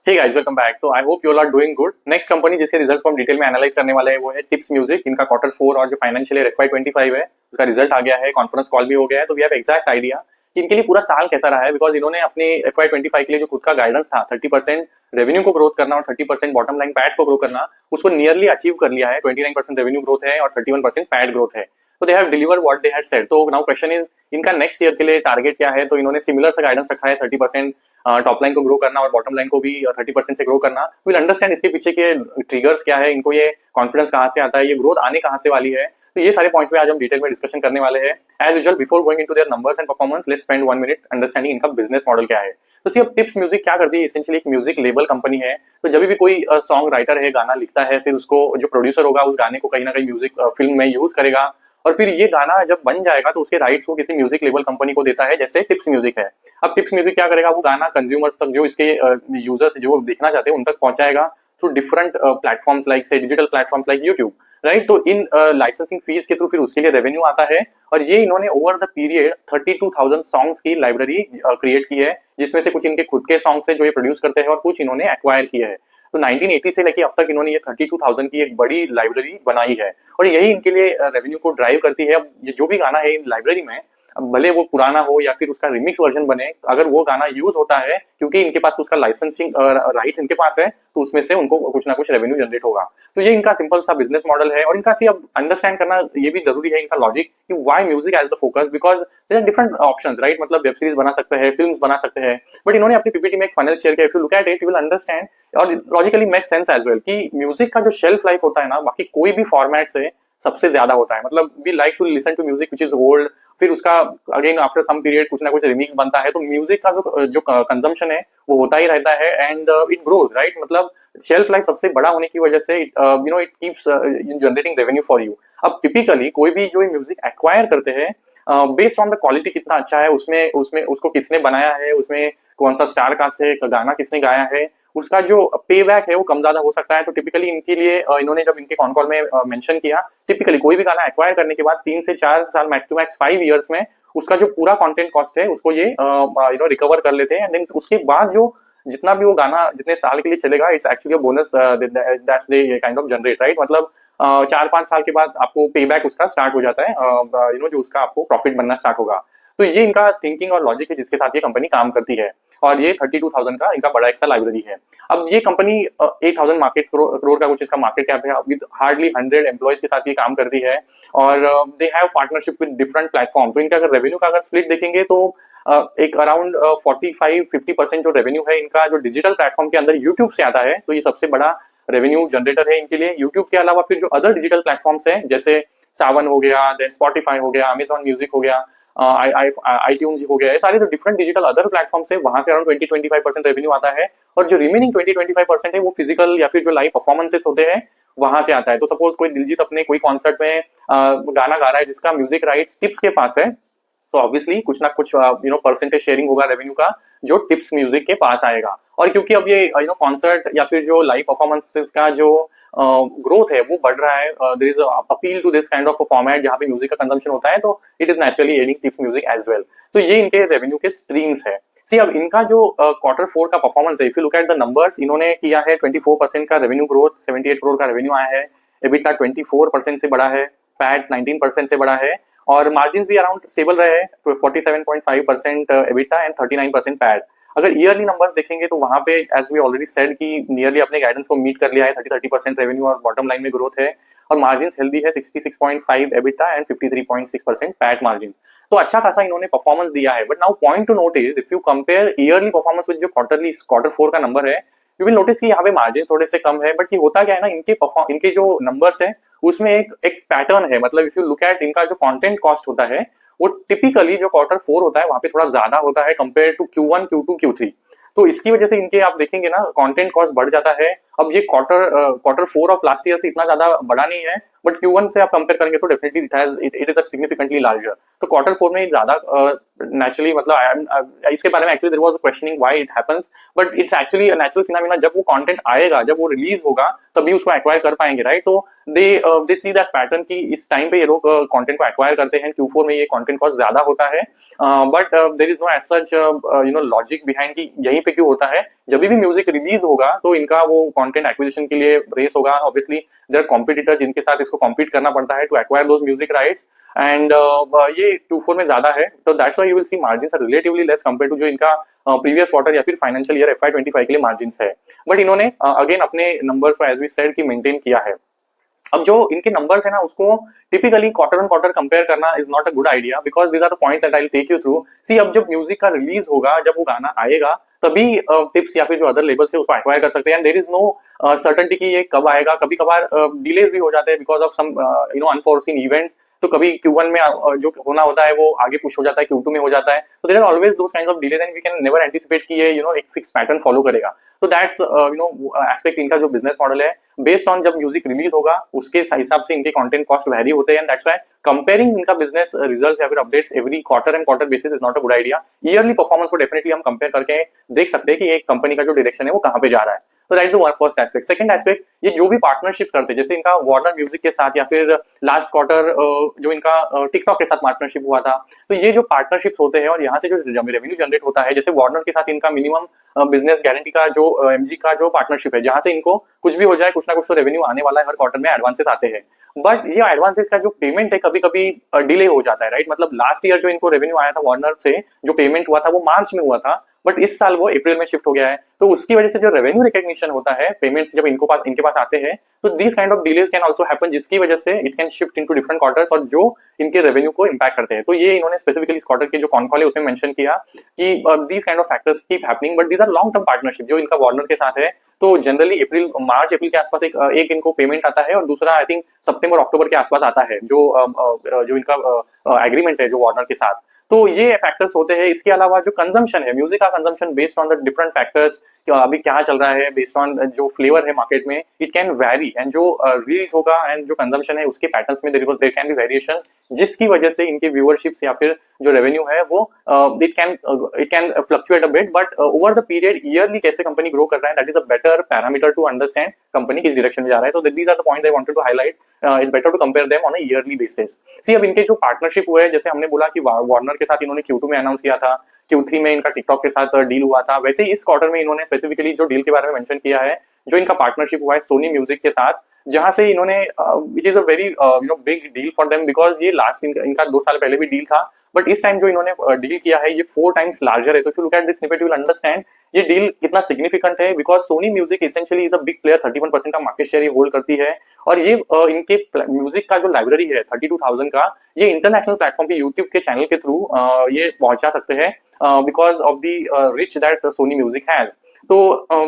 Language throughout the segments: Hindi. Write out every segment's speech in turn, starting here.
Hey guys, welcome back. तो I hope you all are doing good. Next company जिसके रिजल्ट्स को हम डिटेल में एनालाइज करने वाले हैं वो है टिप्स म्यूजिक। इनका क्वार्टर 4 और जो फाइनेंशियल ईयर FY25 है उसका रिजल्ट आ गया है, कॉन्फ्रेंस कॉल भी हो गया है। तो वी हैव एग्जैक्ट आइडिया कि इनके लिए पूरा साल कैसा रहा है, बिकॉज इन्होंने अपने FY25 के लिए जो खुद का गाइडेंस था 30% रेवेन्यू को ग्रोथ करना और 30% बॉटम लाइन पैट को ग्रो करना, उसको नियरली अचीव कर लिया है। 29% रेवेन्यू ग्रोथ है और 31% पैट ग्रोथ है। तो they have deliver what they had said. तो नाउ क्वेश्चन इज इनका नेक्स्ट ईयर के लिए टारगेट क्या है। तो इन्होंने सिमिलर सा गाइडेंस रखा है, 30% टॉप लाइन को ग्रो करना और बॉटम लाइन को भी 30% से ग्रो करना। विल अंडरस्टैंड इसके पीछे के ट्रिगर्स क्या है, इनको ये कॉन्फिडेंस कहाँ से आता है, ये ग्रोथ आने कहाँ से वाली है। तो ये सारे पॉइंट्स पे आज हम डिटेल में डिस्कशन करने वाले हैं। As usual, before going into their numbers and performance, let's spend 1 minute understanding इनका बिजनेस मॉडल क्या है। तो सी अब टिप्स म्यूजिक क्या करती है, एसेंशियली एक म्यूजिक लेबल कंपनी है। तो जब भी कोई सॉन्ग राइटर है गाना लिखता है, फिर उसको जो प्रोड्यूसर होगा उस गाने को कहीं ना कहीं म्यूजिक फिल्म में यूज करेगा, और फिर ये गाना जब बन जाएगा तो उसके राइट्स को किसी म्यूजिक लेबल कंपनी को देता है, जैसे टिप्स म्यूजिक है। अब टिप्स म्यूजिक क्या करेगा, वो गाना कंज्यूमर्स तक, जो इसके यूजर्स जो देखना चाहते हैं उन तक पहुंचाएगा थ्रू डिफरेंट प्लेटफॉर्म्स लाइक से digital platforms like YouTube, right. तो इन लाइसेंसिंग फीस के थ्रू फिर उसके लिए रेवेन्यू आता है। और ये इन्होंने ओवर द पीरियड 32,000 सॉन्ग्स की लाइब्रेरी क्रिएट की है, जिसमें से कुछ इनके खुद के सॉन्ग्स है जो ये प्रोड्यूस करते हैं और कुछ इन्होंने एक्वायर किए हैं। तो 1980 से लेके अब तक इन्होंने ये 32,000 की एक बड़ी लाइब्रेरी बनाई है, और यही इनके लिए रेवेन्यू को ड्राइव करती है। अब ये जो भी गाना है इन लाइब्रेरी में, भले वो पुराना हो या फिर उसका रिमिक्स वर्जन बने, अगर वो गाना यूज होता है, क्योंकि इनके पास उसका लाइसेंसिंग राइट्स इनके पास है, तो उसमें से उनको कुछ ना कुछ रेवेन्यू जनरेट होगा। तो ये इनका सिंपल सा बिजनेस मॉडल है। और इनका सी अब अंडरस्टैंड करना ये भी जरूरी है, इनका लॉजिक कि why music as the focus, because there are different options, right. मतलब वेब सीरीज बना सकते हैं, फिल्म्स बना सकते हैं, बट इन्होंने अपनी पीपीटी में एक फनल शेयर किया। If you look at it you will understand और logically make sense as well कि म्यूजिक का जो शेल्फ लाइफ होता है ना, बाकी कोई भी फॉर्मेट से सबसे ज्यादा होता है। मतलब we like to listen to music which is old, फिर उसका अगेन आफ्टर सम पीरियड कुछ ना कुछ रिमिक्स बनता है। तो म्यूजिक का जो कंजम्पशन है वो होता ही रहता है, एंड इट ग्रोज, राइट। मतलब शेल्फ लाइफ सबसे बड़ा होने की वजह से it keeps generating revenue for you. अब टिपिकली कोई भी जो म्यूजिक एक्वायर करते हैं, बेस्ड ऑन द क्वालिटी कितना अच्छा है, उसमें उसमें उसको किसने बनाया है, उसमें कौन सा स्टार कास्ट है, गाना किसने गाया है, उसका जो पे बैक है वो कम ज्यादा हो सकता है। तो टिपिकली इनके लिए इन्होंने जब इनके कॉन कॉल में मेंशन किया, टिपिकली कोई भी गाना एक्वायर करने के बाद 3 से 4 साल, मैक्स टू मैक्स 5 इयर्स में उसका जो पूरा कंटेंट कॉस्ट है उसको ये रिकवर कर लेते हैं। एंड देन उसके बाद जो जितना भी वो गाना जितने साल के लिए चलेगा, it's actually bonus that's they kind of generate, right. मतलब 4-5 साल के बाद आपको पे बैक उसका स्टार्ट हो जाता है, जो उसका आपको प्रॉफिट बनना स्टार्ट होगा। तो ये इनका थिंकिंग और लॉजिक है जिसके साथ ये कंपनी काम करती है, और ये 32,000 का इनका बड़ा एक्सा लाइब्रेरी है। अब ये कंपनी 8,000 मार्केट करोड़ का कुछ इसका मार्केट कैप है, विद हार्डली 100 एम्प्लॉयज के साथ ये काम करती है, और they have partnership with different platform. तो इनका अगर रेवेन्यू का अगर स्प्लिट देखेंगे तो एक अराउंड 45-50% जो रेवेन्यू है इनका जो डिजिटल प्लेटफॉर्म के अंदर यूट्यूब से आता है, तो ये सबसे बड़ा रेवेन्यू जनरेटर है इनके लिए। यूट्यूब के अलावा फिर जो अदर डिजिटल प्लेटफॉर्म्स हैं, जैसे सावन हो गया, देन स्पॉटिफाई हो गया, अमेजॉन म्यूजिक हो गया, iTunes हो गया, ये सारे जो डिफरेंट डिजिटल अदर प्लेटफॉर्म्स है, वहां से अराउंड 20-25% रेवेन्यू आता है। और जो रिमेनिंग 20-25% है वो फिजिकल या फिर जो लाइव परफॉर्मेंसेस होते हैं वहां से आता है। तो सपोज कोई दिलजीत अपने कोई कॉन्सर्ट में गाना गा रहा है जिसका म्यूजिक राइट्स टिप्स के पास है, तो ऑब्वियसली कुछ ना कुछ परसेंटेज शेयरिंग होगा रेवेन्यू का, जो टिप्स म्यूजिक के पास आएगा। और क्योंकि अब ये कॉन्सर्ट या फिर जो लाइव परफॉर्मेंसेस का जो ग्रोथ है वो बढ़ रहा है, there is appeal to this kind of format जहाँ पे म्यूजिक का कंजम्पशन होता है, तो it is naturally adding Tips music as well. तो ये इनके रेवेन्यू के स्ट्रीम्स है। सी अब इनका जो क्वार्टर 4 का परफॉर्मेंस है, if you look at the numbers, इन्होंने किया है 24% का रेवेन्यू ग्रोथ, 78 करोड़ का रेवेन्यू आया है, एबिटा 24% से बड़ा है, पैट 19% से बड़ा है, और मार्जिन भी अराउंड स्टेबल रहे हैं, 47.5% एबिटा एंड 39% पैट। अगर ईयरली नंबर्स देखेंगे तो वहां पे एज वी ऑलरेडी सेड कि नियरली अपने गाइडेंस को मीट कर लिया है, 30% रेवेन्यू और बॉटम लाइन में ग्रोथ है, और मार्जिन हेल्दी है, 66.5 एबिटा एंड 53.6% पैट मार्जिन। तो अच्छा खासा इन्होंने परफॉर्मेंस दिया है। But now point two note is, if you compare yearly performance with जो क्वार्टर 4 का नंबर है, यू विल नोटिस कि यहाँ पे मार्जिन थोड़े से कम है। बट ये होता क्या है ना, इनके जो नंबर्स है उसमें एक पैटर्न है। मतलब इफ यू लुक एट इनका जो कंटेंट कॉस्ट होता है, वो टिपिकली जो क्वार्टर 4 होता है वहां पे थोड़ा ज्यादा होता है compare to Q1, Q2, Q3। तो इसकी वजह से इनके आप देखेंगे ना, कंटेंट कॉस्ट बढ़ जाता है, अब ये क्वार्टर 4 ऑफ लास्ट ईयर से इतना ज्यादा बड़ा नहीं है, बट Q1 से आप कंपेयर करेंगे तो definitely it is a significantly larger. तो क्वार्टर 4 में ज्यादा नेचुरली मतलब इसके बारे में actually there was a questioning why it happens, but it's actually a natural phenomena. जब वो कंटेंट आएगा, जब वो रिलीज होगा, तभी उसको एक्वायर कर पाएंगे, राइट? तो दे सी दैट पैटर्न कि इस टाइम पे ये लोग कंटेंट को एक्वायर करते हैं, Q4 में ये कंटेंट कॉस्ट ज्यादा होता है, but there is no as such logic behind कि यहीं पे क्यों होता है। जब भी म्यूजिक रिलीज होगा तो इनका वो कंटेंट एक्विजिशन के लिए रेस होगा, ऑब्वियसली देयर कॉम्पिटिटर जिनके साथ इसको कॉम्पीट करना पड़ता है to acquire those music rights, and ये Q4 में ज्यादा है। तो that's why you will see margins are relatively less compare to जो इनका प्रीवियस क्वार्टर या फिर फाइनेंशियल ईयर FY25 के लिए मार्जिन्स है। बट इन्होंने अगेन अपने नंबर्स को एज वी सेड कि मेंटेन किया है। अब जो इनके नंबर्स है ना, उसको typically quarter on quarter compare करना is not a good idea, because these are the points that I will take you through. See, अब जब म्यूजिक का रिलीज होगा, जब वो गाना आएगा, तभी टिप्स या फिर जो अदर लेबल्स है उसको एक्वायर कर सकते हैं, and there is no certainty कि ये कब आएगा। कभी कभार डिलेज भी हो जाते हैं because of some unforeseen events. तो कभी Q1 में जो होना होता है वो आगे पुश हो जाता है, Q2 में हो जाता है। तो there are always those kinds of delays and we can never anticipate कि ये एक फिक्स पैटर्न फॉलो करेगा। तो दैट्स एस्पेक्ट इनका जो बिजनेस मॉडल है, बेस्ड ऑन जब म्यूजिक रिलीज होगा उसके हिसाब से इनके कंटेंट कॉस्ट वेरी होते हैं, एंड दैट्स व्हाई कंपेयरिंग इनका बिजनेस रिजल्ट्स या फिर updates every quarter and quarter basis is not a good idea. Yearly performance को डेफिनेटली हम कंपेयर करके देख सकते हैं कि एक कंपनी का जो डायरेक्शन है वो कहाँ पे जा रहा है। तो that's the first aspect. Second aspect, ये जो भी पार्टनरशिप्स करते हैं, जैसे इनका वार्नर म्यूजिक के साथ या फिर लास्ट क्वार्टर जो इनका टिकटॉक के साथ पार्टनरशिप हुआ था, तो ये जो पार्टनरशिप्स होते हैं और यहाँ से जो रेवेन्यू जनरेट होता है, जैसे वार्नर के साथ इनका मिनिमम बिजनेस गारंटी का जो MG का जो पार्टनरशिप है, जहां से इनको कुछ भी हो जाए, कुछ ना कुछ तो रेवेन्यू आने वाला है, हर क्वार्टर में एडवांसेस आते हैं। बट ये एडवांसेस का जो पेमेंट है कभी कभी डिले हो जाता है, राइट? मतलब लास्ट ईयर जो इनको रेवेन्यू आया था वार्नर से, जो पेमेंट हुआ था वो मार्च में हुआ था, बट इस साल वो अप्रैल में शिफ्ट हो गया है। तो उसकी वजह से जो रेवेन्यू रिकॉग्निशन होता है, पेमेंट जब इनके पास आते हैं, तो this kind of delays can also happen, जिसकी वजह से it can shift into different quarters और जो इनके रेवेन्यू को इंपैक्ट करते हैं। तो ये इन्होंने स्पेसिफिकली इस क्वार्टर के जो कॉन कॉल है उसमें मेंशन किया कि these kind of factors keep happening, but these are long term partnership जो इनका वार्नर के साथ है। तो जनरली मार्च अप्रैल के आसपास एक इनको पेमेंट आता है, और दूसरा आई थिंक सितंबर अक्टूबर के आसपास आता है, जो इनका एग्रीमेंट है जो वार्नर के साथ। तो ये फैक्टर्स होते हैं। इसके अलावा जो कंजम्पशन है, म्यूजिक का consumption based on the different factors, अभी क्या चल रहा है, बेस्ड ऑन जो फ्लेवर है मार्केट में, इट कैन वेरी, एंड जो रिलीज होगा एंड जो कंजम्पशन है उसके पैटर्न्स में देयर कैन बी वेरिएशन, जिसकी वजह से इनके व्यूअरशिप्स या फिर जो रेवेन्यू है वो it can fluctuate a bit, but over the period yearly कैसे कंपनी ग्रो कर रहा है, that is a better parameter to understand company किस डायरेक्शन में जा रहा है। So these are the point I wanted to highlight. It's better to compare them on a yearly basis. See, अब इनके जो पार्टनरशिप हुए हैं, जैसे हमने बोला कि वार्नर के साथ इन्होंने Q2 में अनाउंस किया था, Q3 में इनका टिकटॉक के साथ डील हुआ था, वैसे ही इस क्वार्टर में इन्होंने स्पेसिफिकली जो डील के बारे में मेंशन किया है, जो इनका पार्टनरशिप हुआ है सोनी म्यूजिक के साथ, जहां से इन्होंने which is a very big deal for them, because ये लास्ट इनका 2 साल पहले भी डील था, बट इस टाइम जो इन्होंने डील किया है ये 4 टाइम्स लार्जर है। तो if you look at this snippet you will understand ये डील कितना सिग्निफिकेंट है, because Sony music essentially is a big player, 31% का मार्केट शेयर ये होल्ड करती है, और ये इनके म्यूजिक का जो लाइब्रेरी है 32,000 का, ये इंटरनेशनल प्लेटफॉर्म पे यूट्यूब के चैनल के थ्रू ये पहुंचा सकते हैं, because of the reach that Sony music has. तो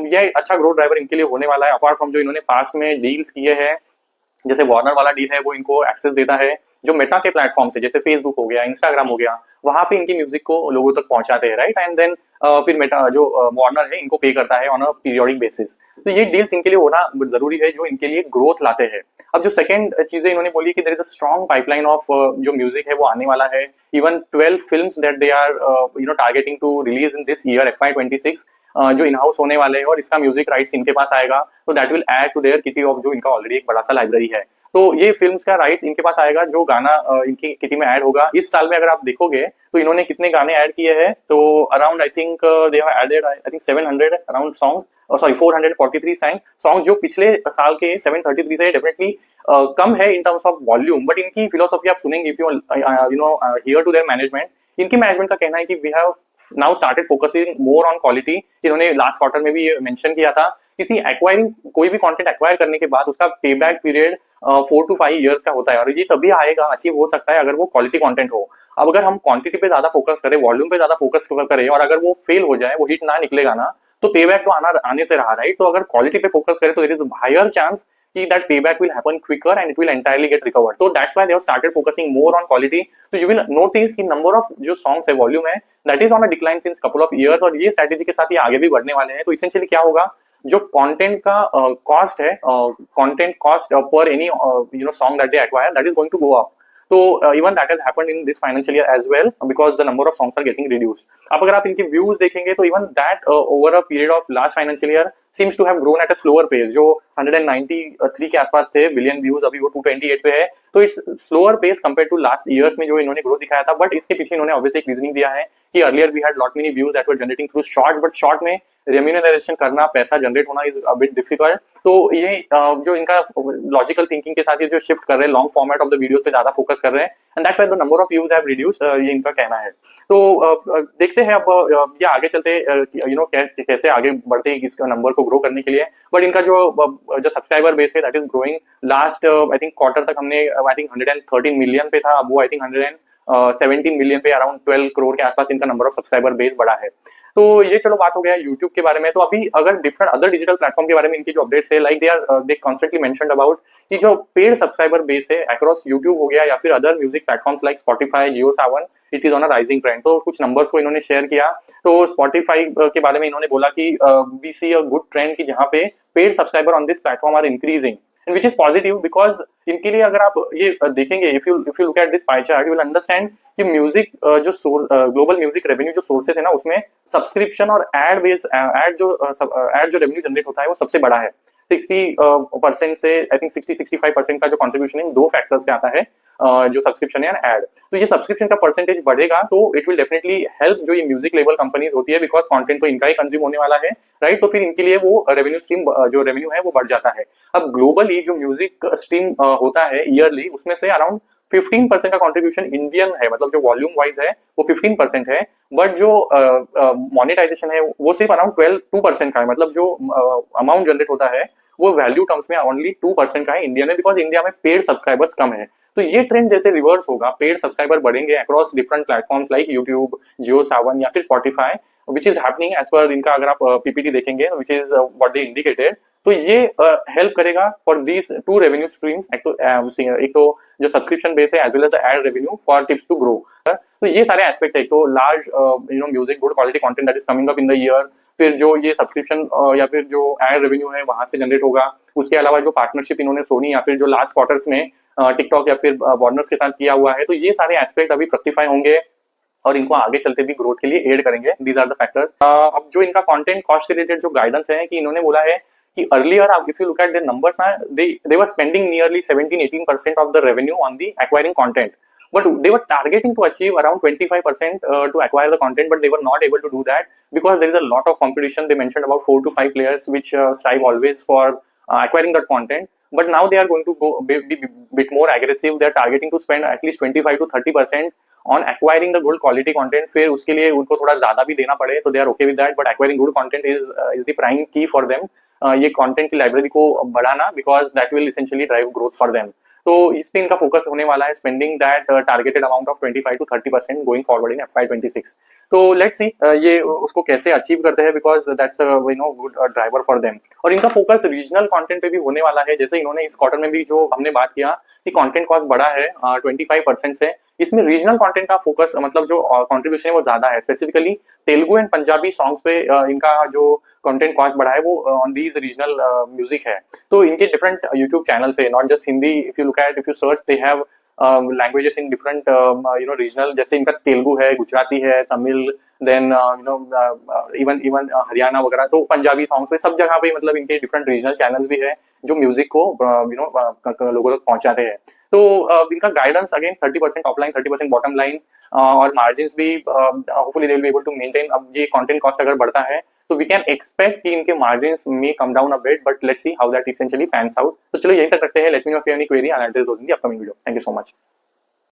ये अच्छा ग्रोथ ड्राइवर इनके लिए होने वाला है, अपार्ट फ्रॉम जो इन्होंने पास में डील्स किए हैं, जैसे वार्नर वाला डील है वो इनको एक्सेस देता है जो मेटा के प्लेटफॉर्म से, जैसे फेसबुक हो गया, इंस्टाग्राम हो गया, वहां पे इनकी म्यूजिक को लोगों तक पहुंचाते हैं, राइट? एंड देन फिर मेटा जो वार्नर है इनको पे करता है ऑन अ पीरियोडिक बेसिस। तो ये डील्स इनके लिए होना जरूरी है जो इनके लिए ग्रोथ लाते हैं। अब जो सेकंड चीजें इन्होंने बोली कि there is a strong pipeline of जो म्यूजिक है वो आने वाला है, even 12 films that they are targeting to release in this year FY26, जो इन हाउस होने वाले हैं, और इसका म्यूजिक राइट्स इनके पास आएगा, तो that will add to their kitty of जो इनका ऑलरेडी एक बड़ा सा लाइब्रेरी है। तो ये फिल्म्स का राइट्स इनके पास आएगा, जो गाना इनकी किटी में ऐड होगा। इस साल में अगर आप देखोगे तो इन्होंने कितने गाने ऐड किए हैं, तो around I think they have added I think 700 around song, sorry 443 song, जो पिछले साल के 733 से डेफिनेटली कम है in terms of volume. But इनकी फिलोसॉफी आप सुनेंगे, if you hear to their management, इनकी मैनेजमेंट का कहना है कि we have now started focusing more on quality. इन्होंने लास्ट क्वार्टर में भी ये मेंशन किया था, किसी एक्वायरिंग कोई भी कंटेंट एक्वायर करने के बाद उसका पे बैक पीरियड 4 to 5 years का होता है, और ये तभी आएगा, अचीव हो सकता है अगर वो क्वालिटी कंटेंट हो। अब अगर हम क्वांटिटी पे ज्यादा फोकस करें, वॉल्यूम पे ज्यादा फोकस करें, और अगर वो फेल हो जाए, वो हिट ना निकलेगा ना, तो पे बैक तो आने से रहा, राइट? तो अगर क्वालिटी पे फोकस करें तो देयर इज हायर चांस कि that payback will happen quicker and it will entirely get recovered. So that's why they have started focusing more on quality. So you will notice कि number of जो songs है, volume है, that is on a decline since couple of years, और ये strategy के साथ ये आगे भी बढ़ने वाले हैं। तो essentially क्या होगा, जो कंटेंट का कॉस्ट है, कंटेंट कॉस्ट पर any song that they acquire, that is going to go up. तो even that has happened in this financial year as well because the number of songs are getting reduced. अब अगर आप इनके व्यूज देखेंगे तो even that over a period of last financial year seems to have grown at a slower pace. जो 193 के आसपास थे बिलियन व्यूज, अभी वो 228 पे है. तो it's slower pace compare to last years में जो इन्होंने ग्रोथ दिखाया था. बट इसके पीछे इन्होंने ऑब्वियसली एक रीजनिंग दिया है कि earlier we had lot many views that were generating through shorts, but short में रेम्यूनरेशन करना, पैसा जनरेट होना इज अ बिट डिफिकल्ट. तो ये जो इनका लॉजिकल थिंकिंग के साथ ये जो शिफ्ट कर रहे हैं, long format of the videos पे ज्यादा फोकस कर रहे हैं, and that's why the number of views have reduced, ये इनका कहना है. तो देखते हैं अब ये आगे चलते कैसे आगे बढ़ते हैं इसका नंबर को ग्रो करने के लिए. बट इनका जो सब्सक्राइबर बेस है that is growing. Last I think quarter तक हमने आई थिंक 113 मिलियन पे था, अब वो आई थिंक 117 मिलियन पे, अराउंड 12 करोड़ के आसपास इनका नंबर ऑफ सब्सक्राइबर बेस बढ़ा है. तो ये चलो बात हो गया यूट्यूब के बारे में. तो अभी अगर डिफरेंट अदर डिजिटल प्लेटफॉर्म के बारे में इनकी जो अपडेट्स है, like they constantly mentioned about कि जो पेड सब्सक्राइबर बेस है अक्रॉस यूट्यूब हो गया या फिर other music platforms like Spotify, Jio Sawan, it is on a rising trend. तो कुछ नंबर्स को इन्होंने शेयर किया. तो स्पॉटिफाई के बारे में इन्होंने बोला कि we see a good trend कि जहाँ पे paid subscriber on this platform are increasing, which is positive because इनके लिए अगर आप ये देखेंगे, if you look at this pie chart you will understand कि म्यूजिक जो ग्लोबल म्यूजिक रेवेन्यू जो सोर्सेस है ना, उसमें सब्सक्रिप्शन और एड जो रेवेन्यू जनरेट होता है वो सबसे बड़ा है. 60% से आई थिंक 60-65% का जो कंट्रीब्यूशन है दो फैक्टर से आता है, जो सब्सक्रिप्शन है एंड एड. तो ये सब्सक्रिप्शन का परसेंटेज बढ़ेगा तो इट विल डेफिनेटली हेल्प जो ये म्यूजिक लेवल कंपनीज होती है, बिकॉज कंटेंट तो इनका ही कंज्यूम होने वाला है, राइट. तो फिर इनके लिए वो रेवेन्यू स्ट्रीम जो रेवेन्यू है वो बढ़ जाता है. अब ग्लोबली जो म्यूजिक स्ट्रीम होता है ईयरली, उसमें से अराउंड 15% का कंट्रीब्यूशन इंडियन है, मतलब जो वॉल्यूम वाइज है वो 15% है. बट जो मोनेटाइजेशन है वो सिर्फ अराउंड 2% का है, मतलब जो अमाउंट जनरेट होता है वो वैल्यू टर्म्स में ओनली 2% का है इंडिया में, बिकॉज इंडिया में पेड सब्सक्राइबर्स कम है. तो ये ट्रेंड जैसे रिवर्स होगा, पेड सब्सक्राइबर बढ़ेंगे across different platforms like YouTube, Jio Saavn या फिर Spotify, which is happening as per इनका अगर आप पीपीटी देखेंगे which is what they indicated. तो ये हेल्प करेगा for these two revenue streams, एक तो जो सब्सक्रिप्शन बेस है as well as the ad revenue for Tips to grow. तो ये सारे एस्पेक्ट है. तो large music, good quality content that is coming up in the year, फिर जो ये सब्सक्रिप्शन या फिर जो एड रेवेन्यू है वहां से जनरेट होगा. उसके अलावा जो पार्टनरशिप इन्होंने सोनी या फिर जो लास्ट क्वार्टर्स में टिकटॉक या फिर वार्नर्स के साथ किया हुआ है, तो ये सारे एस्पेक्ट अभी फ्रक्टिफाई होंगे और इनको आगे चलते भी ग्रोथ के लिए एड करेंगे. These are the factors. अब जो इनका कंटेंट कॉस्ट रिलेटेड जो गाइडेंस है कि इन्होंने बोला है कि earlier if you look at the numbers ना, they were spending nearly 17-18% of the revenue on the acquiring content, but they were targeting to achieve around 25% to acquire the content, but they were not able to do that because there is a lot of competition. They mentioned about 4 to 5 players which strive always for acquiring that content, but now they are going to go be bit more aggressive. They are targeting to spend at least 25 to 30% on acquiring the good quality content. फिर उसके लिए उनको थोड़ा ज्यादा भी देना पड़े तो they are okay with that, but acquiring good content is the prime key for them. ये content की लाइब्रेरी को बढ़ाना, because that will essentially drive growth for them. तो इस पे इनका फोकस होने वाला है, spending that targeted amount of 25 to 30% going forward in FY26. तो लेट्स सी ये उसको कैसे अचीव करते हैं, because that's good driver for them. और इनका फोकस रीजनल कंटेंट पे भी होने वाला है. जैसे इन्होंने इस क्वार्टर में भी जो हमने बात किया कि कंटेंट कॉस्ट बढ़ा है 25% से, इसमें रीजनल कंटेंट का फोकस, मतलब जो कंट्रीब्यूशन है वो ज्यादा है. Specifically Telugu and Punjabi songs पे इनका जो कंटेंट कॉस्ट बढ़ा है वो ऑन दीज रीजनल म्यूजिक है. तो इनके डिफरेंट यूट्यूब चैनल से, not just Hindi, if you search they have languages in different regional, जैसे इनका तेलुगु है, गुजराती है, तमिल, देन इवन हरियाणा वगैरह. तो पंजाबी सॉन्ग्स है, सब जगह पे मतलब इनके डिफरेंट रीजनल चैनल्स भी है जो म्यूजिक को लोगों तक पहुंचाते हैं. तो इनका guidance again 30% top line, 30% bottom line, और मार्जिन भी hopefully they will be able to maintain. अब ये कंटेंट कॉस्ट अगर बढ़ता है तो वी कैन एक्सपेक्ट कि इनके मार्जिन्स में come down a bit, but let's see how that essentially pans out. तो चलो यहीं तक रखते हैं. Let me know if you have any query, I will address those in the upcoming video. Thank you so much.